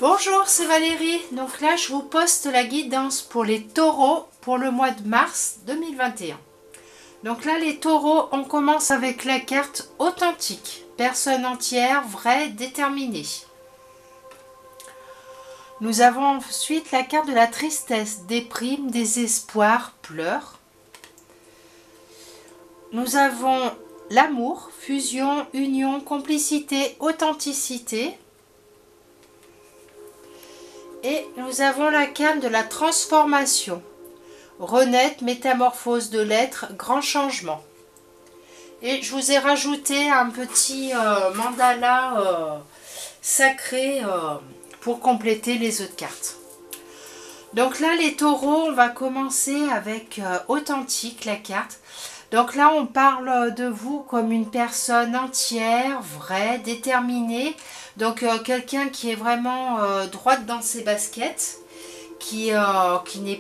Bonjour, c'est Valérie. Donc là, je vous poste la guidance pour les taureaux pour le mois de mars 2021. Donc là, les taureaux, on commence avec la carte authentique. Personne entière, vraie, déterminée. Nous avons ensuite la carte de la tristesse, déprime, désespoir, pleurs. Nous avons l'amour, fusion, union, complicité, authenticité. Et nous avons la carte de la transformation. Renaître, métamorphose de l'être, grand changement. Et je vous ai rajouté un petit mandala sacré pour compléter les autres cartes. Donc là, les taureaux, on va commencer avec authentique, la carte. Donc là, on parle de vous comme une personne entière, vraie, déterminée. Donc quelqu'un qui est vraiment droite dans ses baskets, qui n'est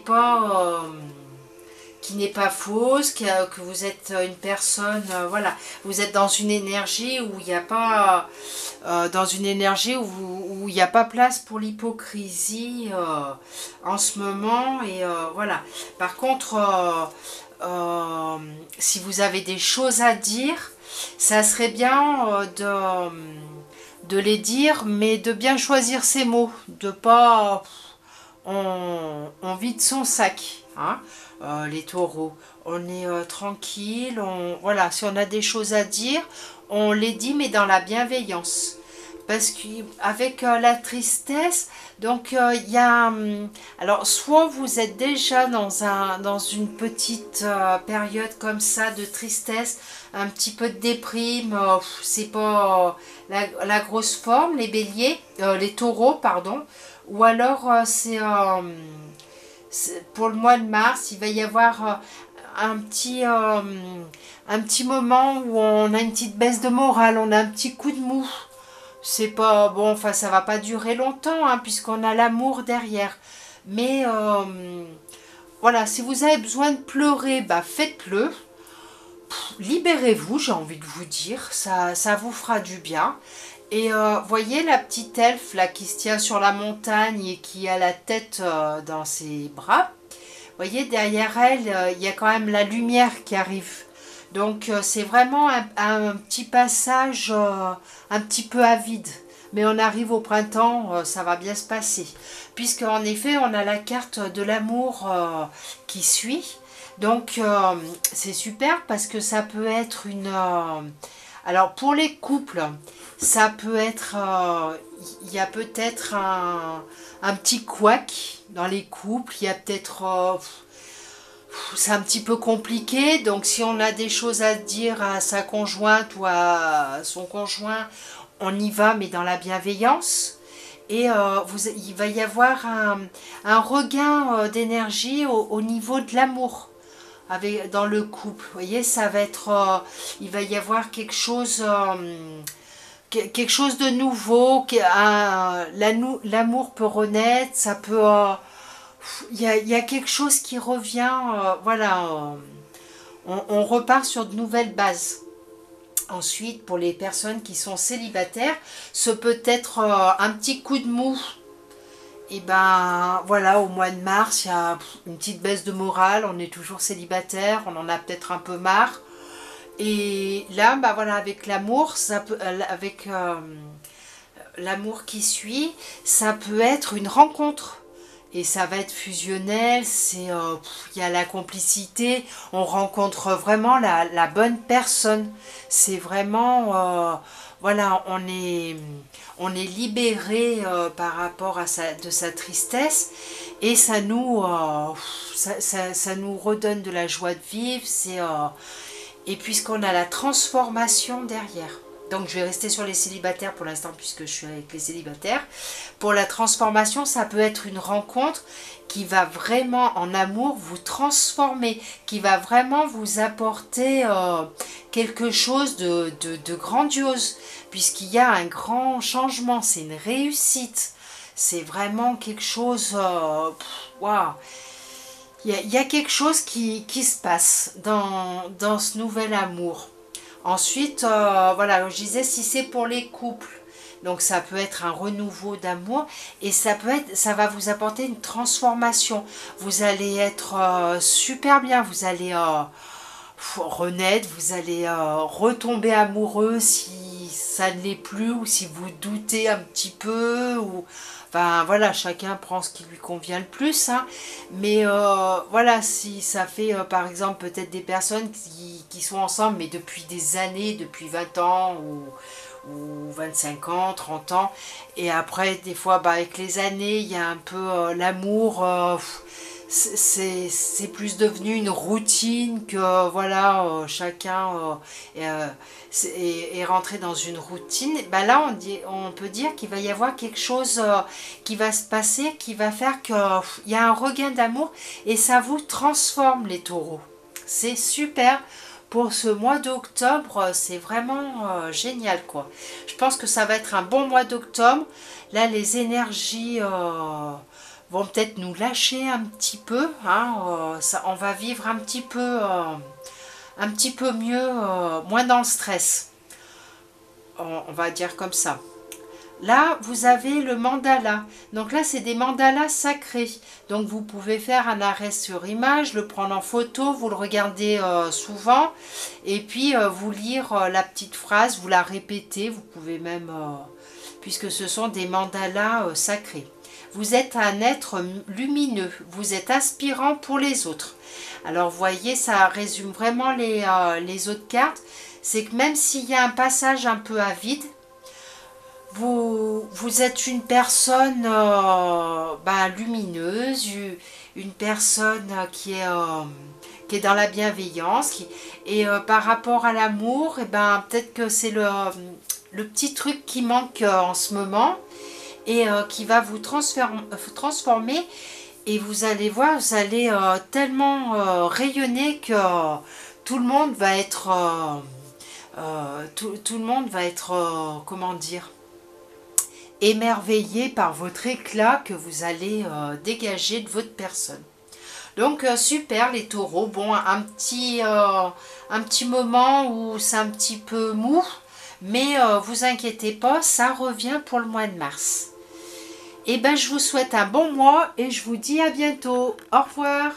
pas fausse, que vous êtes une personne, voilà, vous êtes dans une énergie où il n'y a pas, où il n'y a pas place pour l'hypocrisie en ce moment, et voilà. Par contre, si vous avez des choses à dire, ça serait bien de les dire, mais de bien choisir ses mots, de pas on vide son sac, hein, les taureaux. On est tranquille, voilà, si on a des choses à dire, on les dit, mais dans la bienveillance. Parce qu'avec la tristesse, donc il y a... alors, soit vous êtes déjà dans une petite période comme ça de tristesse, un petit peu de déprime, c'est pas la grosse forme, les béliers, les taureaux, pardon. Ou alors, pour le mois de mars, il va y avoir un petit moment où on a une petite baisse de morale, on a un petit coup de mou. C'est pas bon, enfin ça va pas durer longtemps, hein, puisqu'on a l'amour derrière. Mais voilà, si vous avez besoin de pleurer, bah faites-le. Libérez-vous, j'ai envie de vous dire, ça vous fera du bien. Et voyez la petite elfe là qui se tient sur la montagne et qui a la tête dans ses bras. Voyez, derrière elle, il y a quand même la lumière qui arrive. Donc c'est vraiment un petit passage un petit peu avide. Mais on arrive au printemps, ça va bien se passer. Puisque en effet, on a la carte de l'amour qui suit. Donc c'est super parce que ça peut être une... alors pour les couples, ça peut être... il y a peut-être un petit couac dans les couples. Il y a peut-être... c'est un petit peu compliqué, donc si on a des choses à dire à sa conjointe ou à son conjoint, on y va, mais dans la bienveillance. Et il va y avoir un regain d'énergie au niveau de l'amour dans le couple. Vous voyez, ça va être... il va y avoir quelque chose de nouveau. L'amour peut renaître, ça peut... il y a quelque chose qui revient, voilà, on repart sur de nouvelles bases. Ensuite, pour les personnes qui sont célibataires, ce peut être un petit coup de mou. Et ben voilà, au mois de mars, il y a une petite baisse de morale, on est toujours célibataire, on en a peut-être un peu marre. Et là, bah voilà, avec l'amour, avec l'amour qui suit, ça peut être une rencontre. Et ça va être fusionnel, y a la complicité, on rencontre vraiment la bonne personne. C'est vraiment, voilà, on est libéré par rapport à de sa tristesse et ça nous redonne de la joie de vivre. Et puisqu'on a la transformation derrière. Donc je vais rester sur les célibataires pour l'instant puisque je suis avec les célibataires. Pour la transformation, ça peut être une rencontre qui va vraiment en amour vous transformer, qui va vraiment vous apporter quelque chose de grandiose, puisqu'il y a un grand changement, c'est une réussite. C'est vraiment quelque chose... waouh. Il y a quelque chose qui se passe dans ce nouvel amour. Ensuite, voilà, je disais, si c'est pour les couples, Donc ça peut être un renouveau d'amour et ça va vous apporter une transformation. Vous allez être super bien, vous allez renaître, vous allez retomber amoureux si ça ne l'est plus ou si vous doutez un petit peu ou enfin voilà, chacun prend ce qui lui convient le plus, hein. Mais voilà, si ça fait par exemple peut-être des personnes qui sont ensemble mais depuis des années, depuis 20 ans ou 25 ans, 30 ans, et après des fois bah, avec les années il y a un peu l'amour, c'est plus devenu une routine que voilà, chacun est rentré dans une routine. Ben là on peut dire qu'il va y avoir quelque chose qui va se passer, qui va faire qu'il y a un regain d'amour et ça vous transforme les taureaux. C'est super. Pour ce mois d'octobre, c'est vraiment génial quoi. Je pense que ça va être un bon mois d'octobre. Là les énergies vont peut-être nous lâcher un petit peu, hein, on va vivre un petit peu mieux, moins dans le stress, on va dire comme ça. Là, vous avez le mandala. Donc là, c'est des mandalas sacrés. Donc vous pouvez faire un arrêt sur image, le prendre en photo, vous le regardez souvent, et puis vous lire la petite phrase, vous la répétez, vous pouvez même, puisque ce sont des mandalas sacrés. Vous êtes un être lumineux, vous êtes inspirant pour les autres. Alors vous voyez, ça résume vraiment les autres cartes. C'est que même s'il y a un passage un peu à vide, vous êtes une personne lumineuse, une personne qui est dans la bienveillance. Et par rapport à l'amour, peut-être que c'est le petit truc qui manque en ce moment et qui va vous transformer. Et vous allez voir, vous allez tellement rayonner que tout le monde va être... tout le monde va être, comment dire, émerveillé par votre éclat que vous allez dégager de votre personne. Donc super les taureaux, bon un petit moment où c'est un petit peu mou, mais vous inquiétez pas, ça revient pour le mois de mars. Et ben je vous souhaite un bon mois et je vous dis à bientôt. Au revoir.